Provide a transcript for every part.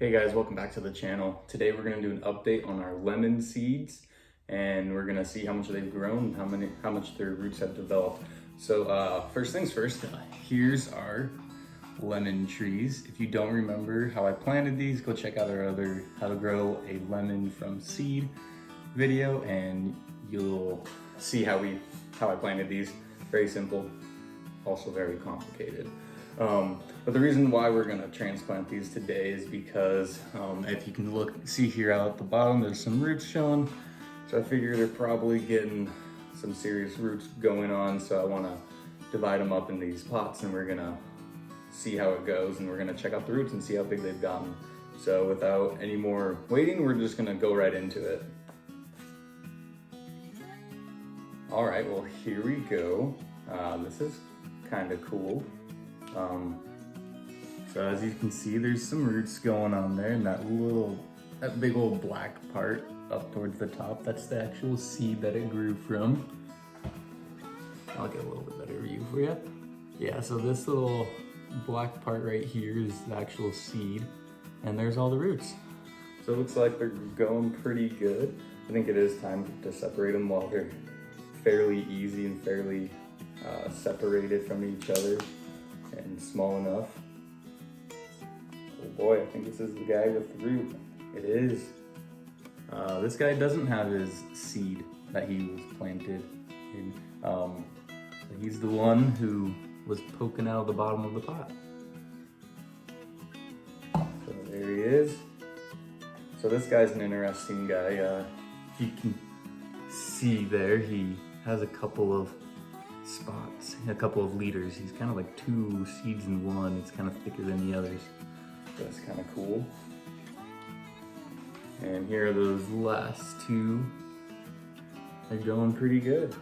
Hey guys, welcome back to the channel. Today we're gonna do an update on our lemon seeds and we're gonna see how much they've grown and how much their roots have developed. So first things first, here's our lemon trees. If you don't remember how I planted these, go check out our other how to grow a lemon from seed video and you'll see how I planted these. Very simple, also very complicated. But the reason why we're gonna transplant these today is because if you can see here out at the bottom, there's some roots showing. So I figure they're probably getting some serious roots going on. So I wanna divide them up in these pots and we're gonna see how it goes and we're gonna check out the roots and see how big they've gotten. So without any more waiting, we're just gonna go right into it. All right, well, here we go. This is kind of cool. So as you can see, there's some roots going on there, and that big old black part up towards the top, that's the actual seed that it grew from. I'll get a little bit better view for you. Yeah, so this little black part right here is the actual seed, and there's all the roots. So it looks like they're going pretty good. I think it is time to separate them while they're fairly easy and fairly separated from each other and small enough. Oh boy, I think this is the guy with the root. It is. This guy doesn't have his seed that he was planted in. He's the one who was poking out of the bottom of the pot. So there he is. So this guy's an interesting guy. You can see there, he has a couple of spots, a couple of leaders. He's kind of like two seeds in one. It's kind of thicker than the others. That's kind of cool. And here are those last two. They're going pretty good.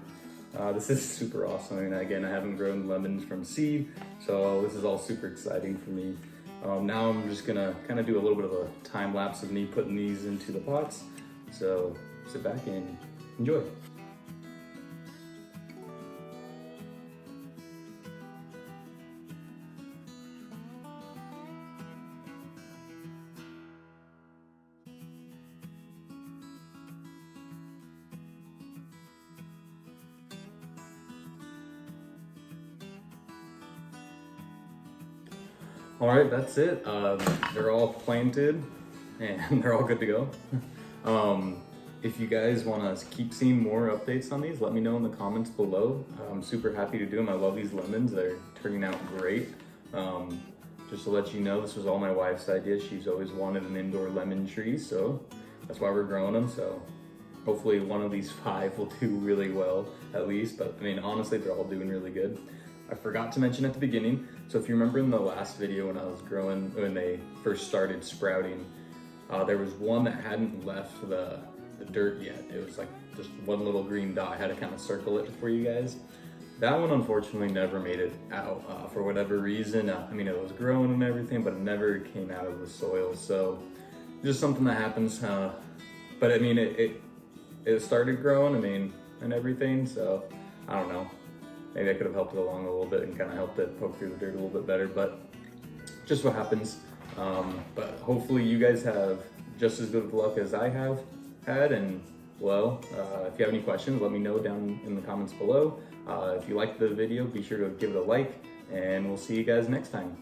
This is super awesome. And again, I haven't grown lemons from seed, so this is all super exciting for me. Now I'm just gonna kind of do a little bit of a time lapse of me putting these into the pots. So sit back and enjoy. All right, that's it. They're all planted and they're all good to go. If you guys want to keep seeing more updates on these, let me know in the comments below. I'm super happy to do them. I love these lemons. They're turning out great. Just to let you know, this was all my wife's idea. She's always wanted an indoor lemon tree, so that's why we're growing them. So hopefully one of these 5 will do really well, at least. But I mean, honestly, they're all doing really good. I forgot to mention at the beginning, so if you remember in the last video when I was growing, when they first started sprouting, there was one that hadn't left the dirt yet. It was like just one little green dot. I had to kind of circle it for you guys. That one unfortunately never made it out for whatever reason. I mean, it was growing and everything, but it never came out of the soil. So just something that happens. But I mean, it started growing, I mean, and everything. So I don't know. Maybe I could have helped it along a little bit and kind of helped it poke through the dirt a little bit better, but just what happens. But hopefully you guys have just as good of luck as I have had. And well, if you have any questions, let me know down in the comments below. If you liked the video, be sure to give it a like and we'll see you guys next time.